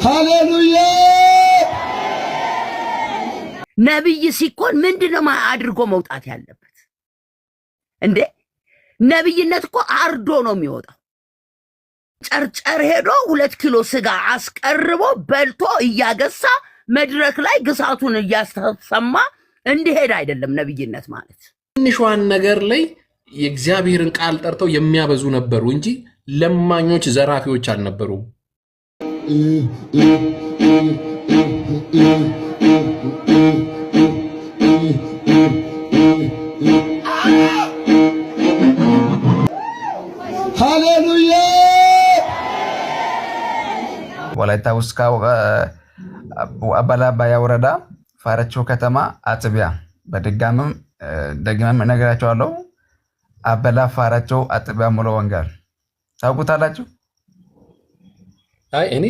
ሃሌሉያ ነብይ ሲኮን ምንድነው አድርጎ መውጣት ያለበት እንዴ? ነብይነት እኮ አርዶ ነው የሚወጣው። ጨርጨር ሄዶ 2 ኪሎ ስጋ አስቀርቦ በልቶ እያገሳ መድረክ ላይ ግሳቱን እያስተሰማ እንዲሄድ አይደለም ነብይነት ማለት። ትንሿን ነገር ላይ የእግዚአብሔርን ቃል ጠርተው የሚያበዙ ነበሩ እንጂ ለማኞች ዘራፊዎች አልነበሩም። ሃሌሉያ ወላይታ ውስጥ አባላ ባያ ወረዳ ፋረቾ ከተማ አጥቢያ በድጋምም ደግመም እነግራቸዋለሁ። አባላ ፋረቾ አጥቢያ ሙሉ ወንጌል ታውቁታላችሁ? አይ እኔ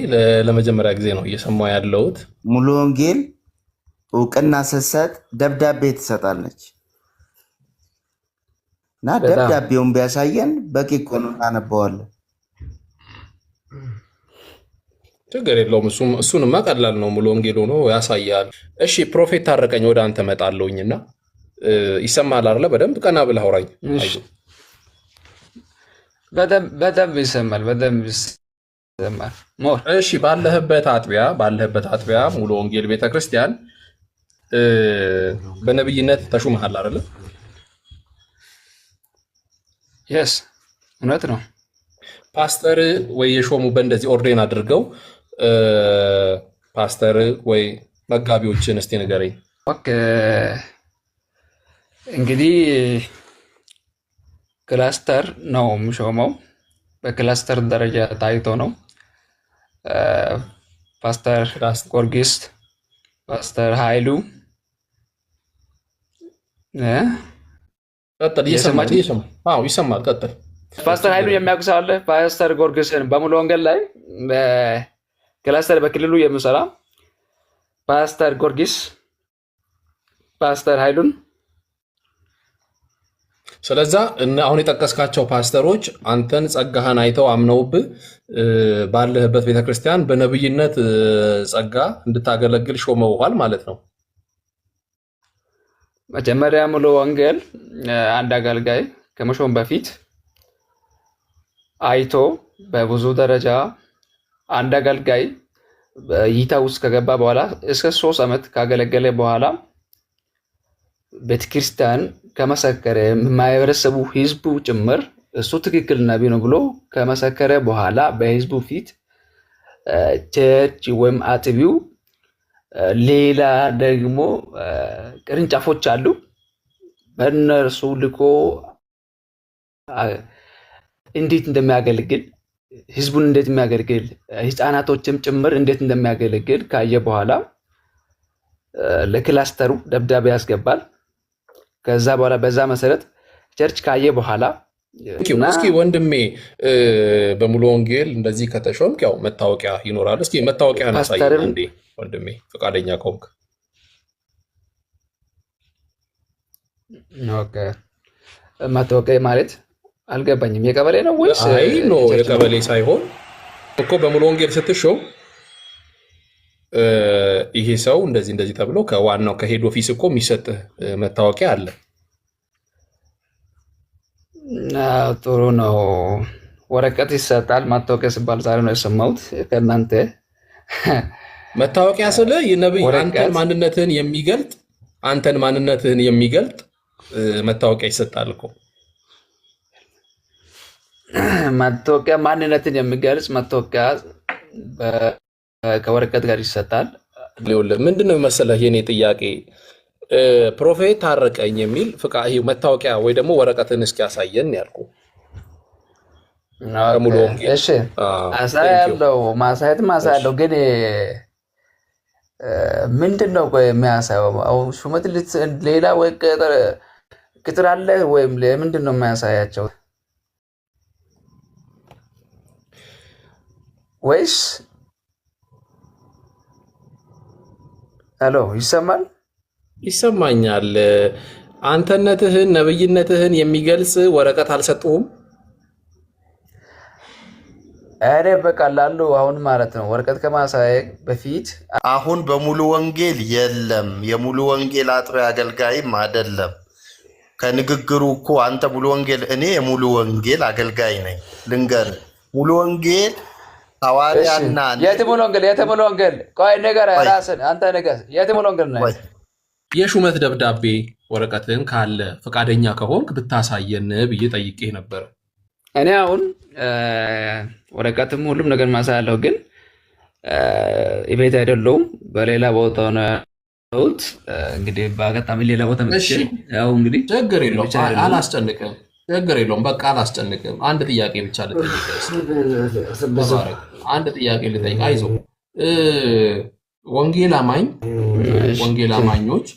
ለመጀመሪያ ጊዜ ነው እየሰማሁ ያለሁት። ሙሉ ወንጌል እውቅና ስትሰጥ ደብዳቤ ትሰጣለች እና ደብዳቤውን ቢያሳየን በቂ እኮ ነው፣ እናነበዋለን። ችግር የለውም። እሱንማ ቀላል ነው። ሙሉ ወንጌል ሆኖ ያሳያል። እሺ ፕሮፌት ታረቀኝ ወደ አንተ መጣለውኝና ይሰማል አይደለ? በደንብ ቀና ብለህ አውራኝ። በደንብ ይሰማል፣ በደንብ ይሰማል። እሺ ባለህበት አጥቢያ ሙሉ ወንጌል ቤተክርስቲያን በነብይነት ተሹመሃል አይደለ? yes እውነት ነው። ፓስተር ወይ የሾሙ በእንደዚህ ኦርዴን አድርገው ፓስተር ወይ መጋቢዎችን እስቲ ንገረኝ። ኦኬ እንግዲህ ክላስተር ነው የሚሾመው። በክላስተር ደረጃ ታይቶ ነው። ፓስተር ጎርጊስ፣ ፓስተር ኃይሉ ቀጥል። ይሰማል። ቀጥል። ፓስተር ኃይሉ የሚያውቅ ሰው አለ? ፓስተር ጎርጊስን በሙሉ ወንጌል ላይ ክላስተር በክልሉ የሚሰራ ፓስተር ጎርጊስ፣ ፓስተር ኃይሉን። ስለዛ አሁን የጠቀስካቸው ፓስተሮች አንተን ጸጋህን አይተው አምነውብህ ባለህበት ቤተክርስቲያን በነብይነት ጸጋ እንድታገለግል ሾመውሃል ማለት ነው። መጀመሪያ ሙሉ ወንጌል አንድ አገልጋይ ከመሾም በፊት አይቶ በብዙ ደረጃ አንድ አገልጋይ በይታ ውስጥ ከገባ በኋላ እስከ 3 ዓመት ካገለገለ በኋላ ቤተክርስቲያን ከመሰከረ ማህበረሰቡ ህዝቡ ጭምር እሱ ትክክል ነብይ ነው ብሎ ከመሰከረ በኋላ በህዝቡ ፊት ቸርች ወይም አጥቢው ሌላ ደግሞ ቅርንጫፎች አሉ በእነርሱ ልኮ እንዴት እንደሚያገለግል ህዝቡን እንዴት የሚያገለግል ህፃናቶችም ጭምር እንዴት እንደሚያገለግል ካየ በኋላ ለክላስተሩ ደብዳቤ ያስገባል። ከዛ በኋላ በዛ መሰረት ቸርች ካየ በኋላ እስኪ ወንድሜ በሙሉ ወንጌል እንደዚህ ከተሾምክ ያው መታወቂያ ይኖራል። እስኪ መታወቂያን አሳየን እንዴ ወንድሜ ፈቃደኛ ከሆንክ። ኦኬ መታወቂያ ማለት አልገባኝም። የቀበሌ ነው ወይስ? አይ ኖ የቀበሌ ሳይሆን እኮ በሙሉ ወንጌል ስትሾም ይሄ ሰው እንደዚህ ተብሎ ከዋናው ከሄድ ኦፊስ እኮ የሚሰጥህ መታወቂያ አለ። ጥሩ ነው። ወረቀት ይሰጣል። መታወቂያ ሲባል ዛሬ ነው የሰማሁት ከእናንተ። መታወቂያ ስለ የነብይ አንተን ማንነትህን የሚገልጥ መታወቂያ ይሰጣል እኮ። መታወቂያ ማንነትን የሚገልጽ መታወቂያ ከወረቀት ጋር ይሰጣል። ምንድነው መሰለህ የኔ ጥያቄ ፕሮፌት ታረቀኝ የሚል ፍቃድ መታወቂያ ወይ ደግሞ ወረቀትን እስኪ ያሳየን ያልኩ። እሺ አሳያለሁ፣ ማሳያለሁ ግን ምንድነው የሚያሳየው? ሹመት ሌላ ወይ ቅጥር አለ ወይም ለምንድነው የሚያሳያቸው? ወይስ ሄሎ ይሰማል? ይሰማኛል። አንተነትህን ነብይነትህን የሚገልጽ ወረቀት አልሰጡህም? እኔ በቀላሉ አሁን ማለት ነው ወረቀት ከማሳየቅ በፊት አሁን በሙሉ ወንጌል የለም። የሙሉ ወንጌል አጥቢያ አገልጋይም አይደለም። ከንግግሩ እኮ አንተ ሙሉ ወንጌል፣ እኔ የሙሉ ወንጌል አገልጋይ ነኝ። ልንገር ሙሉ ወንጌል ሐዋርያና የትሙሉ ወንጌል ቆይ ነገር ራስን አንተ ነገር የትሙሉ ወንጌል ነው። የሹመት ደብዳቤ ወረቀትን ካለ ፈቃደኛ ከሆንክ ብታሳየን ብዬ ጠይቄ ነበር። እኔ አሁን ወረቀትም ሁሉም ነገር ማሳያለሁ፣ ግን ቤት አይደለሁም፣ በሌላ ቦታ ነው ያለሁት። እንግዲህ በአጋጣሚ ሌላ ቦታ መጥቼ ያው እንግዲህ ችግር የለውም፣ አላስጨንቅም። ችግር የለውም፣ በቃ አላስጨንቅም። አንድ ጥያቄ ብቻ ልጠይቅ። አንድ ጥያቄ ልጠይቅ። አይዞህ ወንጌል አማኞች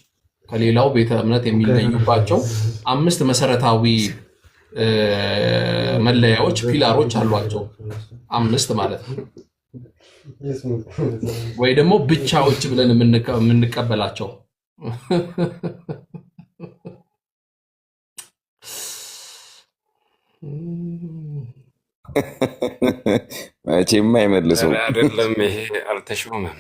ከሌላው ቤተ እምነት የሚለዩባቸው 5 መሰረታዊ መለያዎች ፒላሮች አሏቸው። 5 ማለት ነው፣ ወይ ደግሞ ብቻዎች ብለን የምንቀበላቸው መቼም አይመልሰው አይደለም። ይሄ አልተሾመም።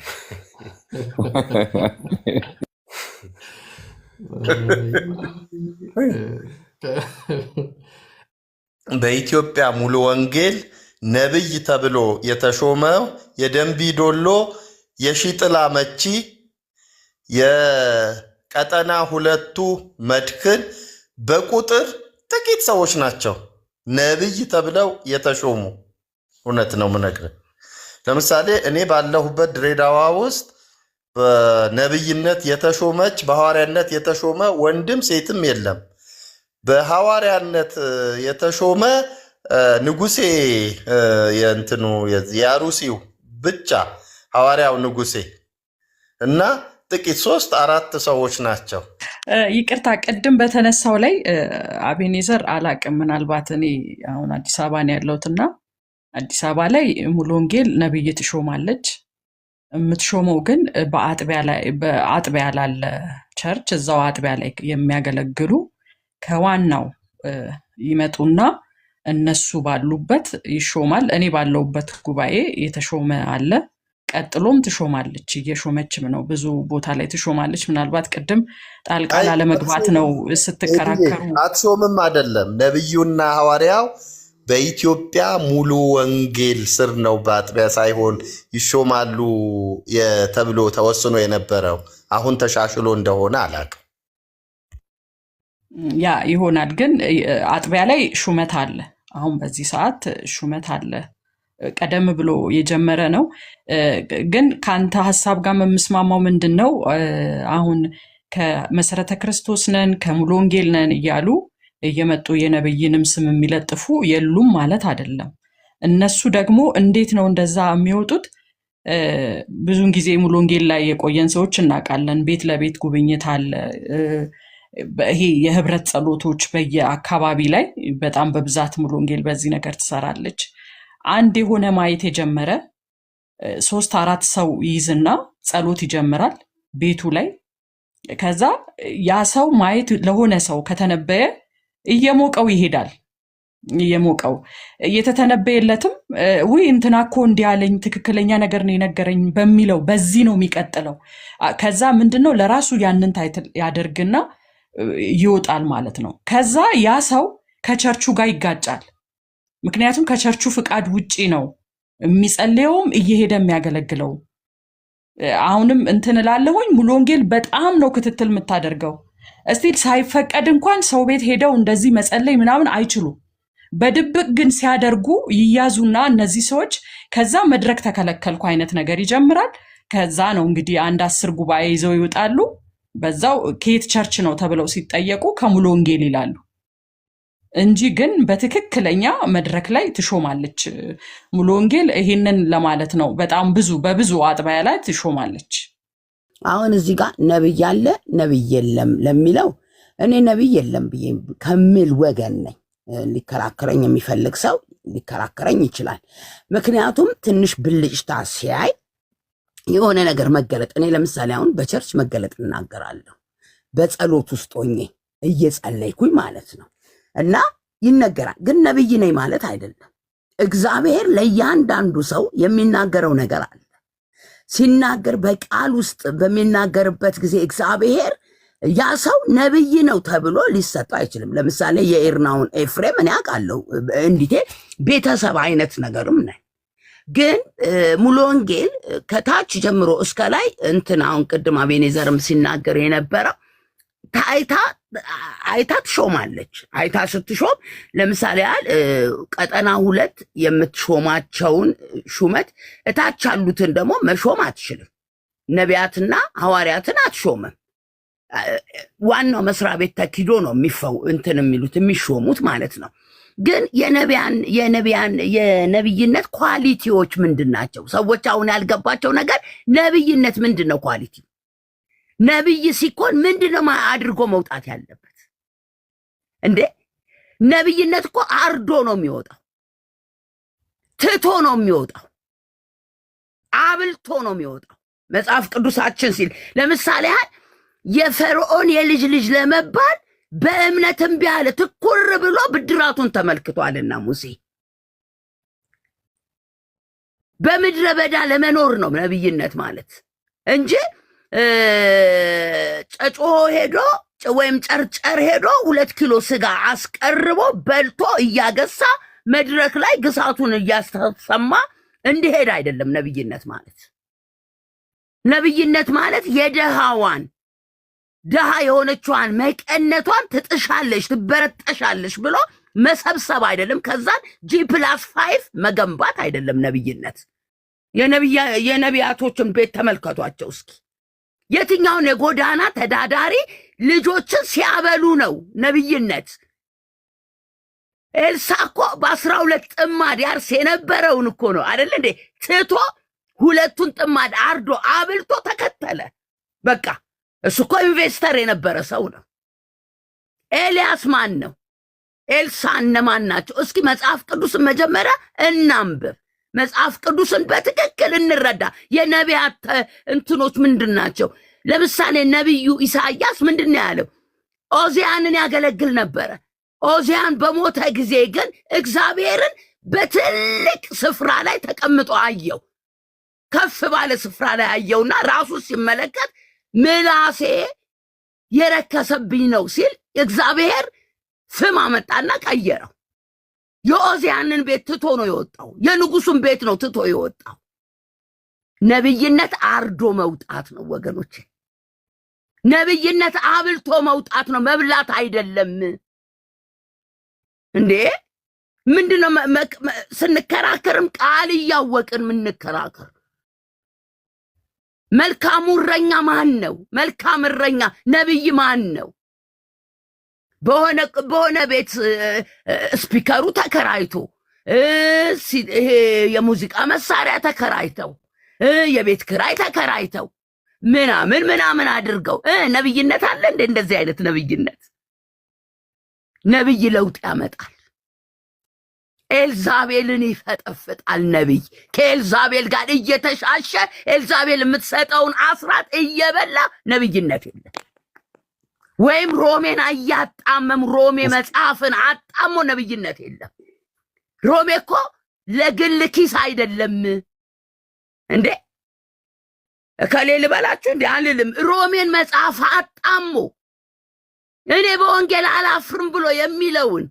በኢትዮጵያ ሙሉ ወንጌል ነብይ ተብሎ የተሾመው የደንቢ ዶሎ የሺጥላ መቺ የቀጠና 2ቱ መድክን በቁጥር ጥቂት ሰዎች ናቸው ነብይ ተብለው የተሾሙ። እውነት ነው የምነግርህ። ለምሳሌ እኔ ባለሁበት ድሬዳዋ ውስጥ በነብይነት የተሾመች በሐዋርያነት የተሾመ ወንድም ሴትም የለም። በሐዋርያነት የተሾመ ንጉሴ የእንትኑ የአሩሲው ብቻ ሐዋርያው ንጉሴ እና ጥቂት 3-4 ሰዎች ናቸው። ይቅርታ ቅድም በተነሳው ላይ አቤኔዘር አላቅም። ምናልባት እኔ አሁን አዲስ አበባ ነው ያለሁትና አዲስ አበባ ላይ ሙሉ ወንጌል ነብይ ትሾማለች። የምትሾመው ግን በአጥቢያ ላለ ቸርች እዛው አጥቢያ ላይ የሚያገለግሉ ከዋናው ይመጡና እነሱ ባሉበት ይሾማል። እኔ ባለውበት ጉባኤ የተሾመ አለ። ቀጥሎም ትሾማለች፣ እየሾመችም ነው። ብዙ ቦታ ላይ ትሾማለች። ምናልባት ቅድም ጣልቃ ላለመግባት ነው ስትከራከሩ። አትሾምም አይደለም። ነብዩና ሐዋርያው በኢትዮጵያ ሙሉ ወንጌል ስር ነው፣ በአጥቢያ ሳይሆን ይሾማሉ ተብሎ ተወስኖ የነበረው። አሁን ተሻሽሎ እንደሆነ አላውቅም። ያ ይሆናል፣ ግን አጥቢያ ላይ ሹመት አለ። አሁን በዚህ ሰዓት ሹመት አለ። ቀደም ብሎ የጀመረ ነው። ግን ከአንተ ሀሳብ ጋር የምስማማው ምንድን ነው፣ አሁን ከመሰረተ ክርስቶስ ነን ከሙሉ ወንጌል ነን እያሉ እየመጡ የነብይንም ስም የሚለጥፉ የሉም ማለት አይደለም። እነሱ ደግሞ እንዴት ነው እንደዛ የሚወጡት? ብዙውን ጊዜ ሙሉ ወንጌል ላይ የቆየን ሰዎች እናውቃለን። ቤት ለቤት ጉብኝት አለ። ይሄ የህብረት ጸሎቶች በየአካባቢ ላይ በጣም በብዛት ሙሉ ወንጌል በዚህ ነገር ትሰራለች። አንድ የሆነ ማየት የጀመረ 3-4 ሰው ይይዝና ጸሎት ይጀምራል ቤቱ ላይ። ከዛ ያ ሰው ማየት ለሆነ ሰው ከተነበየ እየሞቀው ይሄዳል። እየሞቀው እየተተነበየለትም ውይ እንትና እኮ እንዲህ አለኝ ትክክለኛ ነገር ነው የነገረኝ በሚለው በዚህ ነው የሚቀጥለው። ከዛ ምንድነው ለራሱ ያንን ታይትል ያደርግና ይወጣል ማለት ነው። ከዛ ያ ሰው ከቸርቹ ጋር ይጋጫል። ምክንያቱም ከቸርቹ ፍቃድ ውጪ ነው የሚጸልየውም እየሄደ የሚያገለግለው። አሁንም እንትን እላለሁኝ ሙሉ ወንጌል በጣም ነው ክትትል የምታደርገው። እስቲ ሳይፈቀድ እንኳን ሰው ቤት ሄደው እንደዚህ መጸለይ ምናምን አይችሉም። በድብቅ ግን ሲያደርጉ ይያዙና እነዚህ ሰዎች ከዛ መድረክ ተከለከልኩ አይነት ነገር ይጀምራል። ከዛ ነው እንግዲህ 10 ጉባኤ ይዘው ይወጣሉ። በዛው ከየት ቸርች ነው ተብለው ሲጠየቁ ከሙሉ ወንጌል ይላሉ እንጂ ግን በትክክለኛ መድረክ ላይ ትሾማለች ሙሉ ወንጌል። ይሄንን ለማለት ነው። በጣም በብዙ አጥቢያ ላይ ትሾማለች። አሁን እዚህ ጋር ነብይ አለ ነብይ የለም ለሚለው እኔ ነብይ የለም ብዬ ከሚል ወገን ነኝ። ሊከራከረኝ የሚፈልግ ሰው ሊከራከረኝ ይችላል። ምክንያቱም ትንሽ ብልጭታ ሲያይ የሆነ ነገር መገለጥ፣ እኔ ለምሳሌ አሁን በቸርች መገለጥ እናገራለሁ በጸሎት ውስጥ ሆኜ እየጸለይኩኝ ማለት ነው፣ እና ይነገራል። ግን ነብይ ነኝ ማለት አይደለም። እግዚአብሔር ለእያንዳንዱ ሰው የሚናገረው ነገር አለ። ሲናገር በቃል ውስጥ በሚናገርበት ጊዜ እግዚአብሔር ያ ሰው ነብይ ነው ተብሎ ሊሰጠው አይችልም። ለምሳሌ የኤርናውን ኤፍሬም እኔ አውቃለሁ፣ እንዲቴ ቤተሰብ አይነት ነገርም ነኝ። ግን ሙሉ ወንጌል ከታች ጀምሮ እስከ ላይ እንትን አሁን ቅድም አቤኔዘርም ሲናገር የነበረው አይታ ትሾማለች። አይታ ስትሾም ለምሳሌ ያህል ቀጠና 2 የምትሾማቸውን ሹመት እታች ያሉትን ደግሞ መሾም አትችልም። ነቢያትና ሐዋርያትን አትሾምም። ዋናው መስሪያ ቤት ተኪዶ ነው እንትን የሚሉት የሚሾሙት ማለት ነው። ግን የነብይነት ኳሊቲዎች ምንድን ናቸው? ሰዎች አሁን ያልገባቸው ነገር ነብይነት ምንድን ነው? ኳሊቲ ነብይ ሲኮን ምንድን ነው አድርጎ መውጣት ያለበት እንዴ? ነብይነት እኮ አርዶ ነው የሚወጣው፣ ትቶ ነው የሚወጣው፣ አብልቶ ነው የሚወጣው። መጽሐፍ ቅዱሳችን ሲል ለምሳሌ ያህል የፈርዖን የልጅ ልጅ ለመባል በእምነት እምቢ አለ፣ ትኩር ብሎ ብድራቱን ተመልክቷልና ሙሴ በምድረ በዳ ለመኖር ነው ነብይነት ማለት እንጂ ጨጮሆ ሄዶ ወይም ጨርጨር ሄዶ 2 ኪሎ ስጋ አስቀርቦ በልቶ እያገሳ መድረክ ላይ ግሳቱን እያሰማ እንዲሄድ አይደለም ነብይነት ማለት። ነብይነት ማለት የደሃዋን ደሃ የሆነችዋን መቀነቷን ትጥሻለሽ ትበረጠሻለሽ ብሎ መሰብሰብ አይደለም። ከዛን G+5 መገንባት አይደለም ነብይነት። የነቢያቶችን ቤት ተመልከቷቸው እስኪ። የትኛውን የጎዳና ተዳዳሪ ልጆችን ሲያበሉ ነው ነብይነት? ኤልሳ እኮ በ12 ጥማድ ያርስ የነበረውን እኮ ነው አይደል እንዴ? ትቶ 2ቱን ጥማድ አርዶ አብልቶ ተከተለ። በቃ እሱ እኮ ኢንቨስተር የነበረ ሰው ነው። ኤልያስ ማን ነው? ኤልሳ እነማን ናቸው? እስኪ መጽሐፍ ቅዱስን መጀመሪያ እናንብብ። መጽሐፍ ቅዱስን በትክክል እንረዳ። የነቢያት እንትኖች ምንድን ናቸው? ለምሳሌ ነቢዩ ኢሳያስ ምንድን ነው ያለው? ኦዚያንን ያገለግል ነበረ። ኦዚያን በሞተ ጊዜ ግን እግዚአብሔርን በትልቅ ስፍራ ላይ ተቀምጦ አየው። ከፍ ባለ ስፍራ ላይ አየውና ራሱ ሲመለከት ምላሴ የረከሰብኝ ነው ሲል እግዚአብሔር ፍም አመጣና ቀየረው። የኦዚያንን ቤት ትቶ ነው የወጣው። የንጉሱን ቤት ነው ትቶ የወጣው። ነብይነት አርዶ መውጣት ነው ወገኖች። ነብይነት አብልቶ መውጣት ነው፣ መብላት አይደለም እንዴ። ምንድነው ስንከራከርም ቃል እያወቅን ምንከራከር? መልካሙ እረኛ ማን ነው? መልካም እረኛ ነብይ ማን ነው? በሆነ ቤት ስፒከሩ ተከራይቶ ይሄ የሙዚቃ መሳሪያ ተከራይተው የቤት ክራይ ተከራይተው ምናምን አድርገው ነብይነት አለ እንደ እንደዚህ አይነት ነብይነት? ነብይ ለውጥ ያመጣል። ኤልዛቤልን ይፈጠፍጣል ነብይ። ከኤልዛቤል ጋር እየተሻሸ ኤልዛቤል የምትሰጠውን አስራት እየበላ ነብይነት የለም። ወይም ሮሜን አያጣመም ሮሜ መጽሐፍን አጣሞ ነብይነት የለም። ሮሜ እኮ ለግል ኪስ አይደለም እንዴ። ከሌል በላችሁ እንዴ አልልም። ሮሜን መጽሐፍ አጣሞ እኔ በወንጌል አላፍርም ብሎ የሚለውን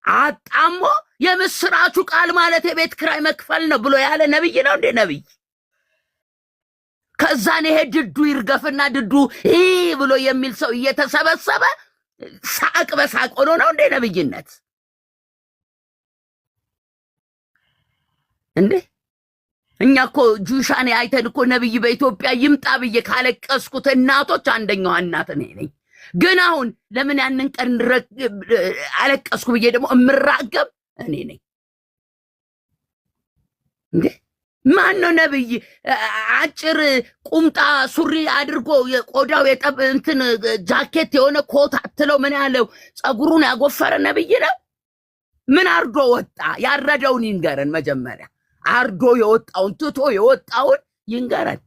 አጣሞ የምስራቹ ቃል ማለት የቤት ክራይ መክፈል ነው ብሎ ያለ ነብይ ነው እንዴ? ነብይ ከዛን ይሄ ድዱ ይርገፍና ድዱ ብሎ የሚል ሰው እየተሰበሰበ ሳቅ በሳቅ ሆኖ ነው እንዴ ነብይነት እንዴ? እኛ እኮ ጁሻኔ አይተን እኮ ነብይ በኢትዮጵያ ይምጣ ብዬ ካለቀስኩት እናቶች አንደኛዋ እናት እኔ ነኝ። ግን አሁን ለምን ያንን ቀን አለቀስኩ ብዬ ደግሞ እምራገም እኔ ነኝ እንዴ? ማን ነው ነብይ? አጭር ቁምጣ ሱሪ አድርጎ የቆዳው የጠብ እንትን ጃኬት የሆነ ኮት አትለው ምን ያለው ጸጉሩን ያጎፈረ ነብይ ነው? ምን አርዶ ወጣ? ያረደውን ይንገረን መጀመሪያ። አርዶ የወጣውን ትቶ የወጣውን ይንገረን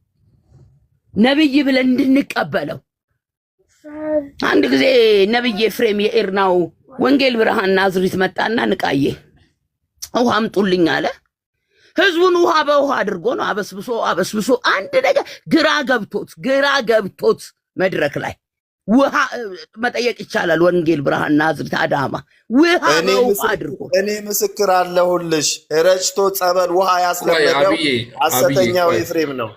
ነብይ ብለን እንድንቀበለው። አንድ ጊዜ ነብይ ኤፍሬም የኤርናው ወንጌል ብርሃን ናዝሪት መጣና ንቃዬ ውሃ አምጡልኝ አለ። ህዝቡን ውሃ በውሃ አድርጎ ነው አበስብሶ አንድ ነገር ግራ ገብቶት መድረክ ላይ ውሃ መጠየቅ ይቻላል። ወንጌል ብርሃን ናዝሬት አዳማ ውሃ በውሃ አድርጎ እኔ ምስክር አለሁልሽ። ረጭቶ ጸበል ውሃ ያስለመደው ሐሰተኛው ኤፍሬም ነው።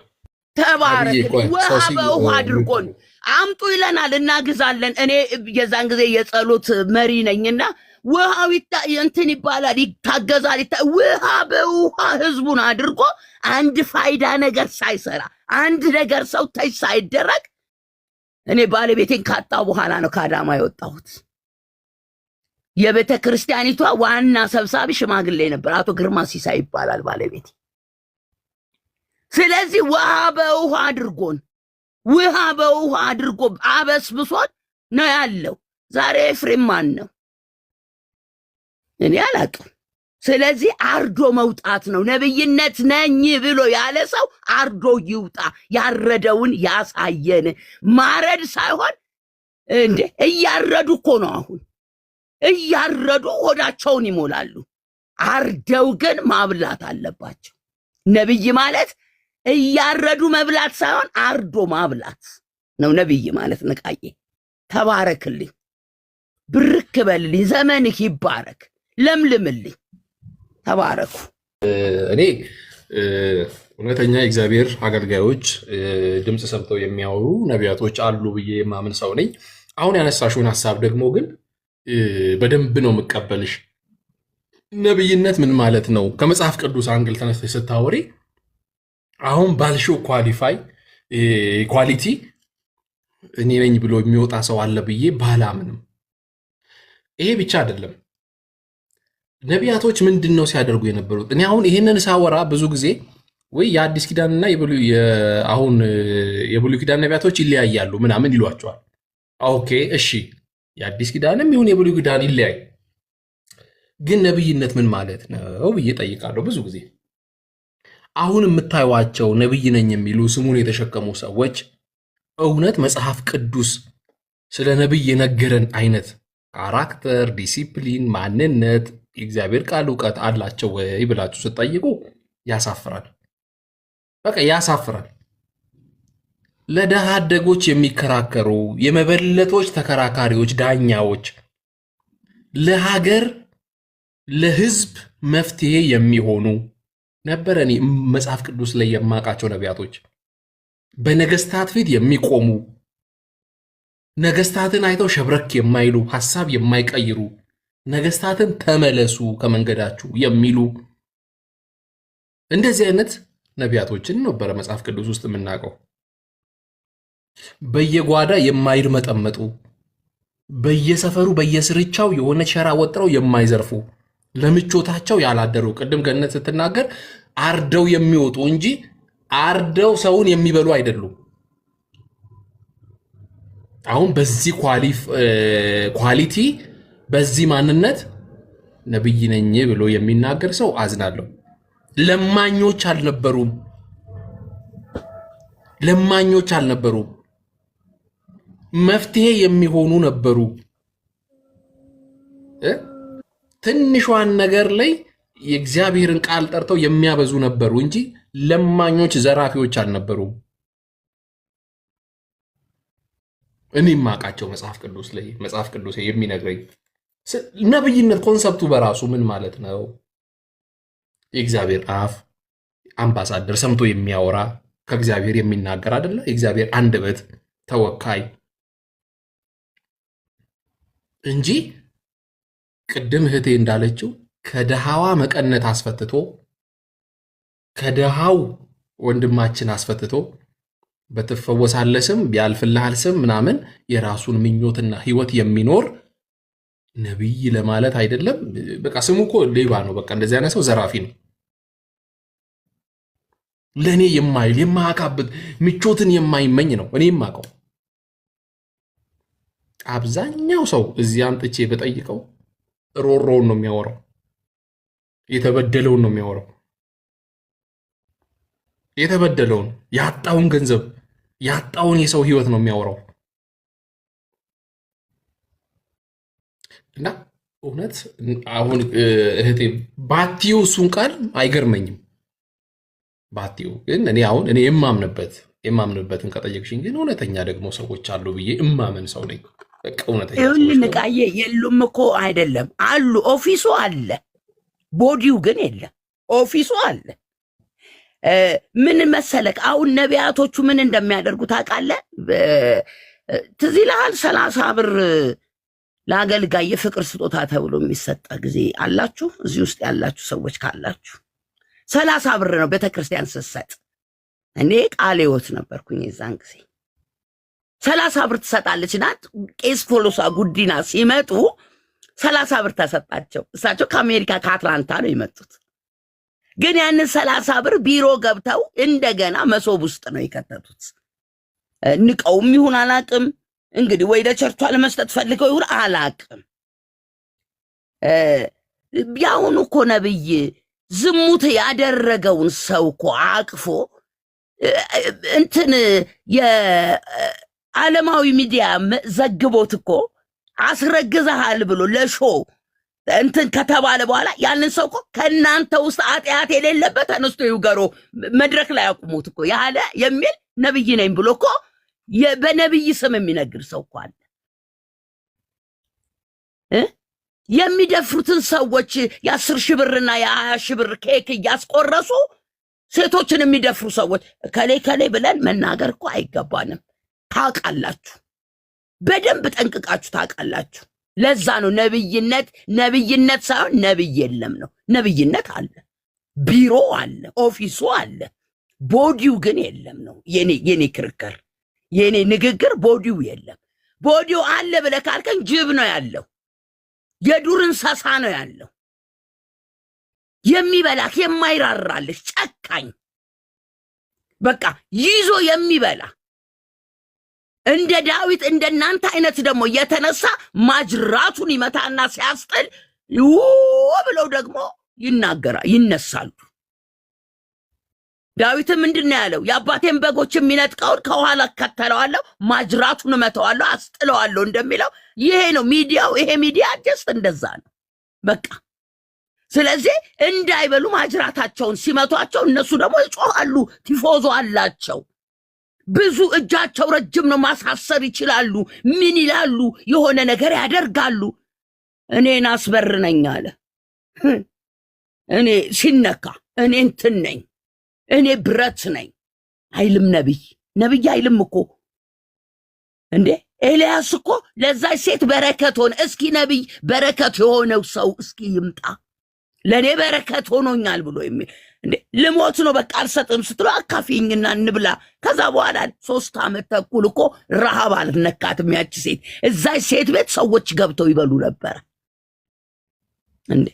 ተባረክ። ውሃ በውሃ አድርጎን አምጡ ይለናል፣ እናግዛለን። እኔ የዛን ጊዜ የጸሎት መሪ ነኝና ውሃው እንትን ይባላል፣ ይታገዛል። ውሃ በውሃ ህዝቡን አድርጎ አንድ ፋይዳ ነገር ሳይሰራ አንድ ነገር ሰው ተች ሳይደረግ እኔ ባለቤቴን ካጣው በኋላ ነው ከአዳማ የወጣሁት። የቤተ ክርስቲያኒቷ ዋና ሰብሳቢ ሽማግሌ ነበር፣ አቶ ግርማ ሲሳይ ይባላል ባለቤቴ። ስለዚህ ውሃ በውሃ አድርጎ አበስብሶን ነው ያለው። ዛሬ ኤፍሬም ማን ነው? እኔ አላቅም። ስለዚህ አርዶ መውጣት ነው። ነብይነት ነኝ ብሎ ያለ ሰው አርዶ ይውጣ፣ ያረደውን ያሳየን። ማረድ ሳይሆን እንዴ እያረዱ እኮ ነው። አሁን እያረዱ ሆዳቸውን ይሞላሉ። አርደው ግን ማብላት አለባቸው። ነብይ ማለት እያረዱ መብላት ሳይሆን አርዶ ማብላት ነው ነብይ ማለት። ንቃዬ ተባረክልኝ፣ ብርክ በልልኝ፣ ዘመንህ ይባረክ፣ ለምልምልኝ፣ ተባረኩ። እኔ እውነተኛ የእግዚአብሔር አገልጋዮች ድምፅ ሰምተው የሚያወሩ ነቢያቶች አሉ ብዬ የማምን ሰው ነኝ። አሁን ያነሳሽውን ሀሳብ ደግሞ ግን በደንብ ነው የምቀበልሽ። ነብይነት ምን ማለት ነው? ከመጽሐፍ ቅዱስ አንግል ተነስተሽ ስታወሪ አሁን ባልሽው ኳሊቲ እኔ ነኝ ብሎ የሚወጣ ሰው አለ ብዬ ባላምንም፣ ይሄ ብቻ አይደለም። ነቢያቶች ምንድን ነው ሲያደርጉ የነበሩት? እኔ አሁን ይሄንን ሳወራ ብዙ ጊዜ ወይ የአዲስ ኪዳንና አሁን የብሉይ ኪዳን ነቢያቶች ይለያያሉ ምናምን ይሏቸዋል። ኦኬ እሺ፣ የአዲስ ኪዳንም ይሁን የብሉይ ኪዳን ይለያይ፣ ግን ነብይነት ምን ማለት ነው ብዬ ጠይቃለሁ ብዙ ጊዜ። አሁን የምታዩዋቸው ነብይ ነኝ የሚሉ ስሙን የተሸከሙ ሰዎች እውነት መጽሐፍ ቅዱስ ስለ ነብይ የነገረን አይነት ካራክተር፣ ዲሲፕሊን፣ ማንነት፣ የእግዚአብሔር ቃል እውቀት አላቸው ወይ ብላችሁ ስትጠይቁ ያሳፍራል። በቃ ያሳፍራል። ለድሃ አደጎች የሚከራከሩ የመበለቶች ተከራካሪዎች፣ ዳኛዎች፣ ለሀገር ለህዝብ መፍትሄ የሚሆኑ ነበር እኔ መጽሐፍ ቅዱስ ላይ የማውቃቸው ነቢያቶች። በነገስታት ፊት የሚቆሙ ነገስታትን አይተው ሸብረክ የማይሉ ሐሳብ የማይቀይሩ ነገስታትን ተመለሱ ከመንገዳችሁ የሚሉ እንደዚህ አይነት ነቢያቶችን ነበረ መጽሐፍ ቅዱስ ውስጥ የምናውቀው። በየጓዳ የማይርመጠመጡ በየሰፈሩ በየስርቻው የሆነ ሸራ ወጥረው የማይዘርፉ ለምቾታቸው ያላደሩ፣ ቅድም ገነት ስትናገር አርደው የሚወጡ እንጂ አርደው ሰውን የሚበሉ አይደሉም። አሁን በዚህ ኳሊቲ በዚህ ማንነት ነብይ ነኝ ብሎ የሚናገር ሰው አዝናለሁ። ለማኞች አልነበሩም፣ መፍትሄ የሚሆኑ ነበሩ። ትንሿን ነገር ላይ የእግዚአብሔርን ቃል ጠርተው የሚያበዙ ነበሩ እንጂ ለማኞች፣ ዘራፊዎች አልነበሩም። እኔ የማውቃቸው መጽሐፍ ቅዱስ የሚነግረኝ ነብይነት ኮንሰፕቱ በራሱ ምን ማለት ነው? የእግዚአብሔር አፍ አምባሳደር ሰምቶ የሚያወራ ከእግዚአብሔር የሚናገር አይደለ? የእግዚአብሔር አንደበት ተወካይ እንጂ ቅድም እህቴ እንዳለችው ከድሃዋ መቀነት አስፈትቶ ከድሃው ወንድማችን አስፈትቶ በትፈወሳለህ ስም ቢያልፍልሃል ስም ምናምን የራሱን ምኞትና ህይወት የሚኖር ነብይ ለማለት አይደለም። በቃ ስሙ እኮ ሌባ ነው። በቃ እንደዚህ አይነት ሰው ዘራፊ ነው። ለእኔ የማይል የማያካብት ምቾትን የማይመኝ ነው። እኔ የማውቀው አብዛኛው ሰው እዚህ አምጥቼ በጠይቀው ሮሮውን ነው የሚያወራው፣ የተበደለውን ነው የሚያወራው፣ የተበደለውን ያጣውን ገንዘብ ያጣውን የሰው ህይወት ነው የሚያወራው። እና እውነት አሁን እህቴ ባትዩ እሱን ቃል አይገርመኝም። ባትዩ ግን እኔ የማምንበትን ከጠየቅሽኝ ግን እውነተኛ ደግሞ ሰዎች አሉ ብዬ እማምን ሰው ነኝ። በቃ እውነተኛ ይሁን ሰዎች ደግሞ ንቃዬ የሉም እኮ አይደለም አሉ። ኦፊሱ አለ፣ ቦዲው ግን የለም። ኦፊሱ አለ። ምን መሰለክ አሁን ነቢያቶቹ ምን እንደሚያደርጉ ታውቃለህ? ትዝ ይልሃል 30 ብር ለአገልጋይ የፍቅር ስጦታ ተብሎ የሚሰጠ ጊዜ አላችሁ? እዚህ ውስጥ ያላችሁ ሰዎች ካላችሁ 30 ብር ነው ቤተክርስቲያን ስትሰጥ። እኔ ቃለ ሕይወት ነበርኩኝ የዛን ጊዜ። 30 ብር ትሰጣለች ናት። ቄስ ቶሎሳ ጉዲና ሲመጡ 30 ብር ተሰጣቸው። እሳቸው ከአሜሪካ ከአትላንታ ነው የመጡት። ግን ያንን 30 ብር ቢሮ ገብተው እንደገና መሶብ ውስጥ ነው የከተቱት። ንቀውም ይሁን አላቅም፣ እንግዲህ ወይ ለቸርቿ ለመስጠት ፈልገው ይሁን አላቅም። ያሁኑ እኮ ነብይ ዝሙት ያደረገውን ሰው እኮ አቅፎ እንትን የዓለማዊ ሚዲያ ዘግቦት እኮ አስረግዘሃል ብሎ ለሾ እንትን ከተባለ በኋላ ያንን ሰው እኮ ከእናንተ ውስጥ ኃጢአት የሌለበት ተነስቶ ይውገሮ መድረክ ላይ ያቁሙት እኮ ያለ የሚል ነብይ ነኝ ብሎ እኮ በነብይ ስም የሚነግር ሰው እኮ አለ። የሚደፍሩትን ሰዎች የ10 ሺህ ብርና የ20 ሺህ ብር ኬክ እያስቆረሱ ሴቶችን የሚደፍሩ ሰዎች ከሌ ብለን መናገር እኮ አይገባንም። ታውቃላችሁ፣ በደንብ ጠንቅቃችሁ ታውቃላችሁ። ለዛ ነው ነብይነት ሳይሆን ነብይ የለም ነው። ነብይነት አለ፣ ቢሮ አለ፣ ኦፊሱ አለ፣ ቦዲው ግን የለም ነው የኔ ክርክር፣ የኔ ንግግር። ቦዲው የለም። ቦዲው አለ ብለህ ካልከኝ ጅብ ነው ያለው፣ የዱር እንስሳ ነው ያለው፣ የሚበላክ የማይራራልሽ ጨካኝ፣ በቃ ይዞ የሚበላ እንደ ዳዊት እንደናንተ አይነት ደግሞ የተነሳ ማጅራቱን ይመታና ሲያስጥል ብለው ደግሞ ይነሳሉ። ዳዊትም ምንድነው ያለው? የአባቴን በጎች የሚነጥቀውን ከኋላ እከተለዋለሁ፣ ማጅራቱን እመተዋለሁ፣ አስጥለዋለሁ እንደሚለው ይሄ ነው ሚዲያው። ይሄ ሚዲያ ጀስት እንደዛ ነው በቃ። ስለዚህ እንዳይበሉ ማጅራታቸውን ሲመቷቸው እነሱ ደግሞ ይጮሃሉ። ቲፎዞ አላቸው ብዙ፣ እጃቸው ረጅም ነው፣ ማሳሰር ይችላሉ። ምን ይላሉ? የሆነ ነገር ያደርጋሉ። እኔን አስበርነኝ አለ። እኔ ሲነካ እኔ እንትን ነኝ፣ እኔ ብረት ነኝ አይልም ነብይ አይልም እኮ እንዴ። ኤልያስ እኮ ለዛች ሴት በረከት ሆነ። እስኪ ነብይ በረከት የሆነው ሰው እስኪ ይምጣ፣ ለእኔ በረከት ሆኖኛል ብሎ የሚል እንዴ። ልሞት ነው በቃ አልሰጥም ስትለው አካፊኝና እንብላ። ከዛ በኋላ 3 ዓመት ተኩል እኮ ረሃብ አልነካትም ያቺ ሴት። እዛች ሴት ቤት ሰዎች ገብተው ይበሉ ነበር እንዴ።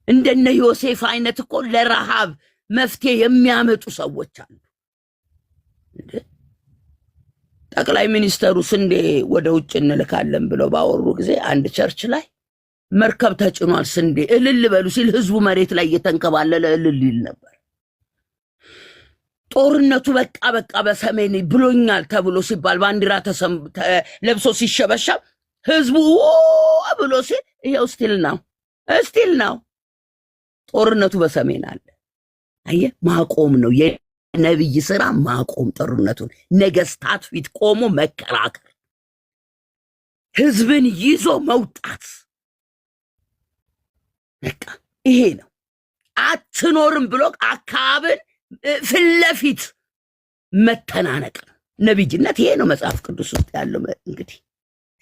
እንደነ ዮሴፍ አይነት እኮ ለረሃብ መፍትሄ የሚያመጡ ሰዎች አሉ እንዴ። ጠቅላይ ሚኒስተሩ ስንዴ ወደ ውጭ እንልካለን ብለው ባወሩ ጊዜ አንድ ቸርች ላይ መርከብ ተጭኗል ስንዴ እልል በሉ ሲል ህዝቡ መሬት ላይ እየተንከባለለ እልል ይል ነበር። ጦርነቱ በቃ በሰሜን ብሎኛል ተብሎ ሲባል ባንዲራ ለብሶ ሲሸበሸብ ህዝቡ ብሎ ሲል ይሄው ስቲል ነው ጦርነቱ በሰሜን አለ። አየህ፣ ማቆም ነው የነብይ ስራ፣ ማቆም ጦርነቱን። ነገስታት ፊት ቆሞ መከራከር፣ ህዝብን ይዞ መውጣት፣ በቃ ይሄ ነው። አትኖርም ብሎ አካብን ፍለፊት መተናነቅ ነው ነብይነት። ይሄ ነው መጽሐፍ ቅዱስ ውስጥ ያለው። እንግዲህ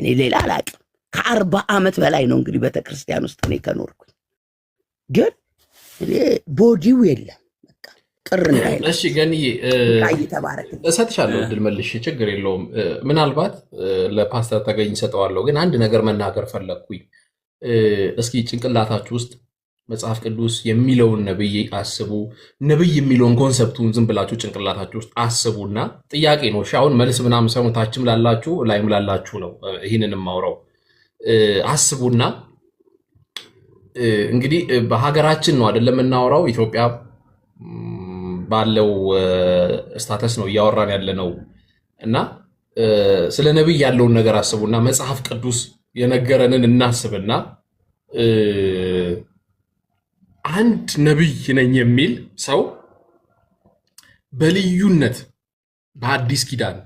እኔ ሌላ አላቅም። ከ40 ዓመት በላይ ነው እንግዲህ ቤተክርስቲያን ውስጥ እኔ ከኖርኩኝ፣ ግን እኔ ቦዲው የለም። በቃ ቅር እንዳይል። እሺ ገንዬ ተባረክ፣ እሰጥሻለሁ እድል መልሼ፣ ችግር የለውም። ምናልባት ለፓስተር ተገኝ ሰጠዋለሁ፣ ግን አንድ ነገር መናገር ፈለግኩኝ። እስኪ ጭንቅላታችሁ ውስጥ መጽሐፍ ቅዱስ የሚለውን ነብይ አስቡ። ነብይ የሚለውን ኮንሰፕቱን ዝም ብላችሁ ጭንቅላታችሁ ውስጥ አስቡና፣ ጥያቄ ነው እሺ። አሁን መልስ ምናምን ሳይሆን ታችም ላላችሁ ላይም ላላችሁ ነው ይህንን የማውራው። አስቡና እንግዲህ በሀገራችን ነው አይደለም የምናወራው፣ ኢትዮጵያ ባለው ስታተስ ነው እያወራን ያለ ነው። እና ስለ ነብይ ያለውን ነገር አስቡና መጽሐፍ ቅዱስ የነገረንን እናስብና አንድ ነቢይ ነኝ የሚል ሰው በልዩነት በአዲስ ኪዳን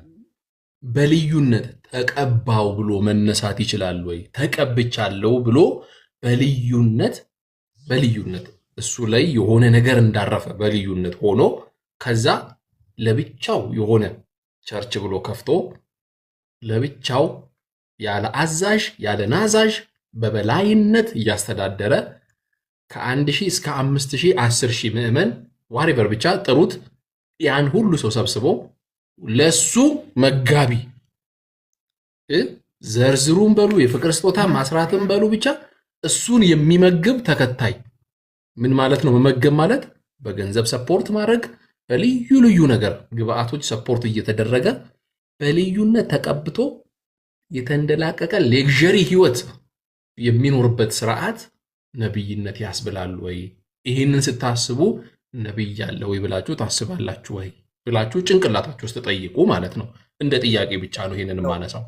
በልዩነት ተቀባው ብሎ መነሳት ይችላል ወይ? ተቀብቻለሁ ብሎ በልዩነት እሱ ላይ የሆነ ነገር እንዳረፈ በልዩነት ሆኖ ከዛ ለብቻው የሆነ ቸርች ብሎ ከፍቶ ለብቻው ያለ አዛዥ ያለ ናዛዥ በበላይነት እያስተዳደረ ከ1000 እስከ 5000 10000 ምዕመን ዋሪቨር ብቻ ጥሩት ያን ሁሉ ሰው ሰብስቦ ለሱ መጋቢ ዘርዝሩን በሉ የፍቅር ስጦታ ማስራትን በሉ ብቻ እሱን የሚመግብ ተከታይ ምን ማለት ነው? መመገብ ማለት በገንዘብ ሰፖርት ማድረግ በልዩ ልዩ ነገር ግብአቶች ሰፖርት እየተደረገ በልዩነት ተቀብቶ የተንደላቀቀ ሌክዠሪ ህይወት የሚኖርበት ስርዓት ነብይነት ያስብላል ወይ? ይህንን ስታስቡ ነብይ ያለ ወይ ብላችሁ ታስባላችሁ ወይ ብላችሁ ጭንቅላታችሁ ውስጥ ተጠይቁ ማለት ነው። እንደ ጥያቄ ብቻ ነው ይሄንን ማነሳው።